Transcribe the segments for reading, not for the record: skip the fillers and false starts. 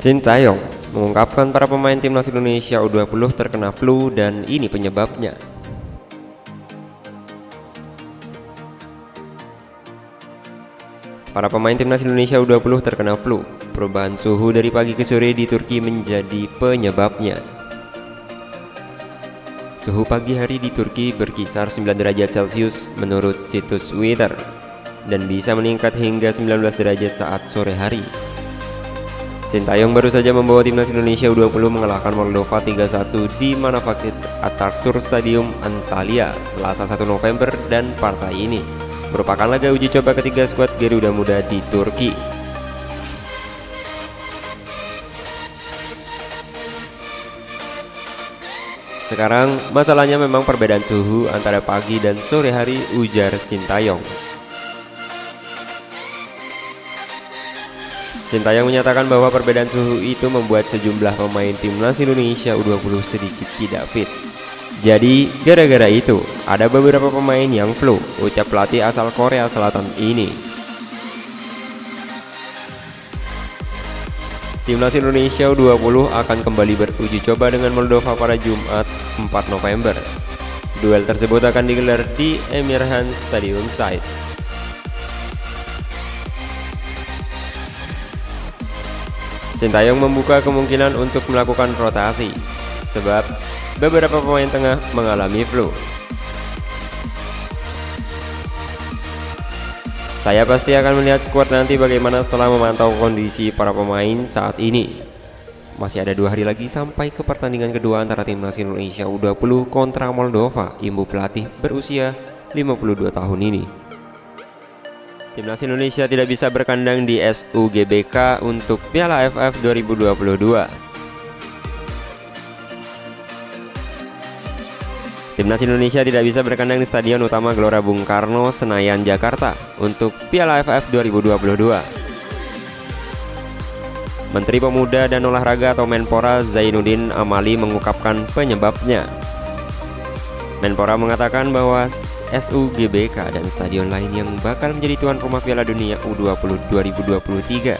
Sintayong mengungkapkan para pemain timnas Indonesia U20 terkena flu dan ini penyebabnya. Para pemain timnas Indonesia U20 terkena flu. Perubahan suhu dari pagi ke sore di Turki menjadi penyebabnya. Suhu pagi hari di Turki berkisar 9 derajat Celcius menurut situs Weather dan bisa meningkat hingga 19 derajat saat sore hari. Sintayong baru saja membawa timnas Indonesia U20 mengalahkan Moldova 3-1 di Manavgat Atatürk Stadium Antalya Selasa 1 November dan partai ini merupakan laga uji coba ketiga skuad Garuda Muda di Turki. Sekarang masalahnya memang perbedaan suhu antara pagi dan sore hari, ujar Sintayong. Sintayong menyatakan bahwa perbedaan suhu itu membuat sejumlah pemain timnas Indonesia U20 sedikit tidak fit. Jadi gara-gara itu ada beberapa pemain yang flu, ucap pelatih asal Korea Selatan ini. Timnas Indonesia U20 akan kembali beruji coba dengan Moldova pada Jumat 4 November. Duel tersebut akan digelar di Emirhan Stadium Site. Sintayong membuka kemungkinan untuk melakukan rotasi sebab beberapa pemain tengah mengalami flu. Saya pasti akan melihat skuad nanti bagaimana setelah memantau kondisi para pemain saat ini. Masih ada 2 hari lagi sampai ke pertandingan kedua antara timnas Indonesia U20 kontra Moldova, imbu pelatih berusia 52 tahun ini. Timnas Indonesia tidak bisa berkandang di SUGBK untuk Piala AFF 2022. Timnas Indonesia tidak bisa berkandang di Stadion Utama Gelora Bung Karno, Senayan, Jakarta untuk Piala AFF 2022. Menteri Pemuda dan Olahraga atau Menpora Zainuddin Amali mengungkapkan penyebabnya. Menpora mengatakan bahwa SUGBK dan stadion lain yang bakal menjadi tuan rumah Piala Dunia U20 2023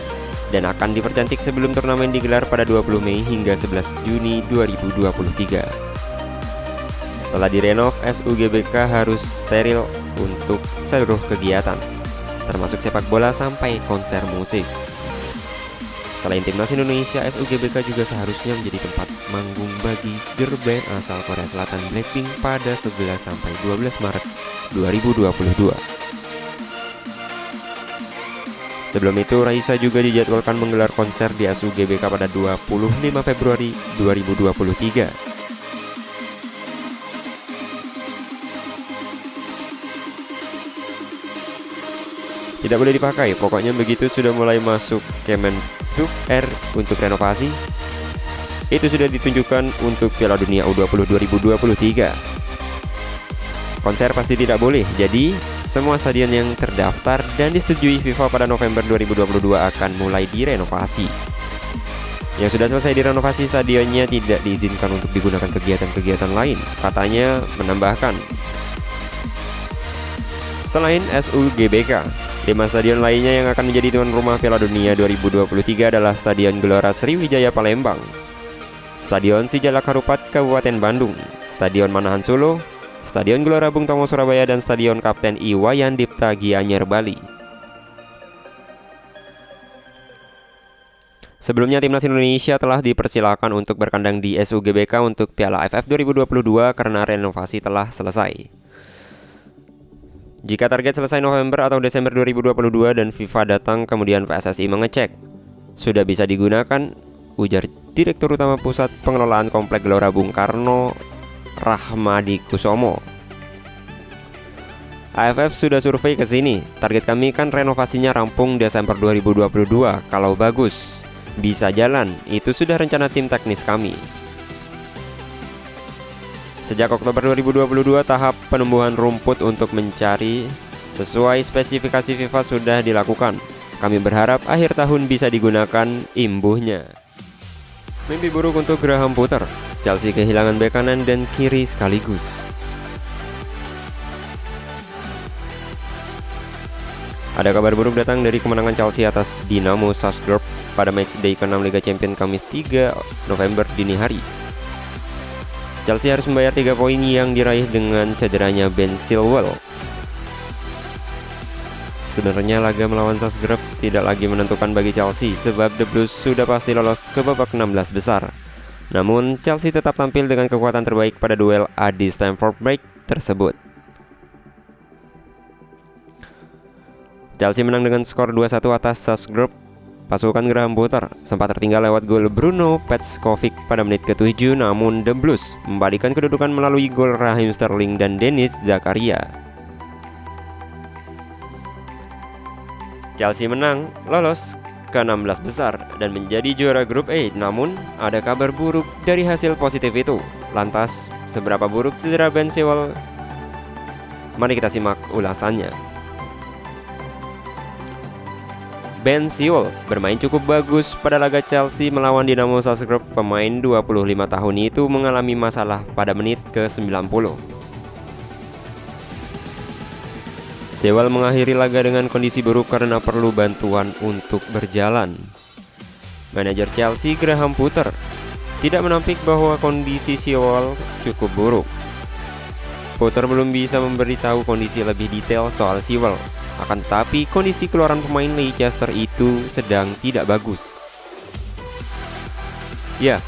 dan akan dipercantik sebelum turnamen digelar pada 20 Mei hingga 11 Juni 2023. Setelah direnov, SUGBK harus steril untuk seluruh kegiatan, termasuk sepak bola sampai konser musik. Selain timnas Indonesia, SUGBK juga seharusnya menjadi tempat manggung bagi girl band asal Korea Selatan Blackpink pada 11 sampai 12 Maret 2022. Sebelum itu, Raisa juga dijadwalkan menggelar konser di SUGBK pada 25 Februari 2023. Tidak boleh dipakai, pokoknya begitu sudah mulai masuk Kemenhub R untuk renovasi. Itu sudah ditunjukkan untuk Piala Dunia U20 2023. Konser pasti tidak boleh, jadi semua stadion yang terdaftar dan disetujui FIFA pada November 2022 akan mulai direnovasi. Yang sudah selesai direnovasi stadionnya tidak diizinkan untuk digunakan kegiatan-kegiatan lain, katanya menambahkan. Selain SUGBK, 5 stadion lainnya yang akan menjadi tuan rumah Piala Dunia 2023 adalah Stadion Gelora Sriwijaya Palembang, Stadion Sijalak Harupat Kabupaten Bandung, Stadion Manahan Solo, Stadion Gelora Bung Tomo Surabaya, dan Stadion Kapten Iwayan Dipta Gianyar Bali. Sebelumnya timnas Indonesia telah dipersilakan untuk berkandang di SUGBK untuk Piala AFF 2022 karena renovasi telah selesai. Jika target selesai November atau Desember 2022 dan FIFA datang kemudian PSSI mengecek, sudah bisa digunakan, ujar Direktur Utama Pusat Pengelolaan Komplek Gelora Bung Karno, Rahmadi Kusomo. AFF sudah survei ke sini, target kami kan renovasinya rampung Desember 2022, kalau bagus, bisa jalan, itu sudah rencana tim teknis kami. Sejak Oktober 2022, tahap penumbuhan rumput untuk mencari sesuai spesifikasi FIFA sudah dilakukan. Kami berharap akhir tahun bisa digunakan, imbuhnya. Mimpi buruk untuk Graham Potter. Chelsea kehilangan bek kanan dan kiri sekaligus. Ada kabar buruk datang dari kemenangan Chelsea atas Dinamo Zagreb pada matchday ke-6 Liga Champions Kamis 3 November dini hari. Chelsea harus membayar 3 poin yang diraih dengan cederanya Ben Chilwell. Sebenarnya laga melawan Salzburg tidak lagi menentukan bagi Chelsea sebab The Blues sudah pasti lolos ke babak 16 besar. Namun Chelsea tetap tampil dengan kekuatan terbaik pada duel di Stamford Bridge tersebut. Chelsea menang dengan skor 2-1 atas Salzburg. Pasukan Graham Potter sempat tertinggal lewat gol Bruno Petkovic pada menit ke-7, namun The Blues membalikkan kedudukan melalui gol Raheem Sterling dan Denis Zakaria. Chelsea menang, lolos ke 16 besar dan menjadi juara grup A. Namun ada kabar buruk dari hasil positif itu. Lantas seberapa buruk cedera Ben Chilwell? Mari kita simak ulasannya. Ben Chilwell bermain cukup bagus pada laga Chelsea melawan Dinamo Zagreb. Pemain 25 tahun itu mengalami masalah pada menit ke-90. Chilwell mengakhiri laga dengan kondisi buruk karena perlu bantuan untuk berjalan. Manajer Chelsea Graham Potter tidak menampik bahwa kondisi Chilwell cukup buruk. Potter belum bisa memberitahu kondisi lebih detail soal Chilwell. Akan tetapi kondisi keluaran pemain Leicester itu sedang tidak bagus. Ya,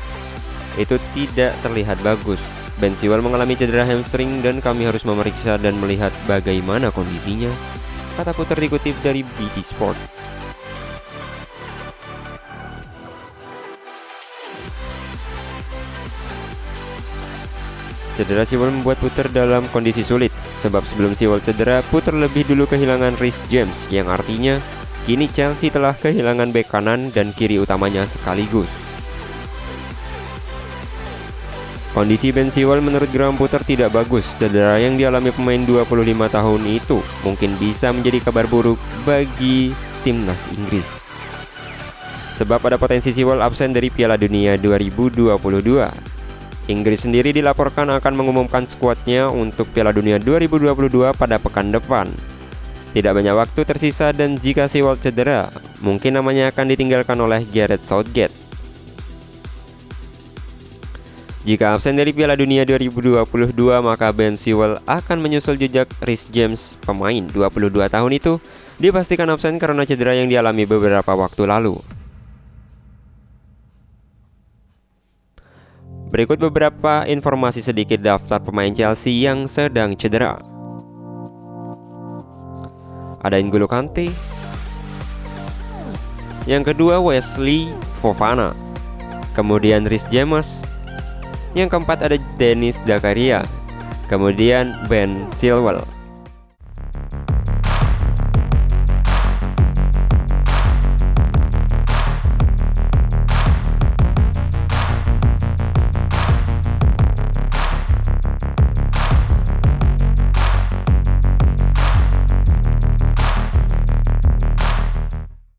itu tidak terlihat bagus. Ben Chilwell mengalami cedera hamstring dan kami harus memeriksa dan melihat bagaimana kondisinya, kata Potter dikutip dari BT Sport. Cedera Chilwell membuat Potter dalam kondisi sulit, sebab sebelum Chilwell cedera, Potter lebih dulu kehilangan Reece James, yang artinya kini Chelsea telah kehilangan bek kanan dan kiri utamanya sekaligus. Kondisi Ben Chilwell menurut Graham Potter tidak bagus. Cedera yang dialami pemain 25 tahun itu mungkin bisa menjadi kabar buruk bagi timnas Inggris, sebab ada potensi Chilwell absen dari Piala Dunia 2022. Inggris sendiri dilaporkan akan mengumumkan skuadnya untuk Piala Dunia 2022 pada pekan depan. Tidak banyak waktu tersisa dan jika Chilwell cedera, mungkin namanya akan ditinggalkan oleh Gareth Southgate. Jika absen dari Piala Dunia 2022, maka Ben Chilwell akan menyusul jejak Reece James. Pemain 22 tahun itu dipastikan absen karena cedera yang dialami beberapa waktu lalu. Berikut beberapa informasi sedikit daftar pemain Chelsea yang sedang cedera. Ada N'Golo Kante. Yang kedua Wesley Fofana. Kemudian Reece James. Yang keempat ada Denis Zakaria. Kemudian Ben Chilwell.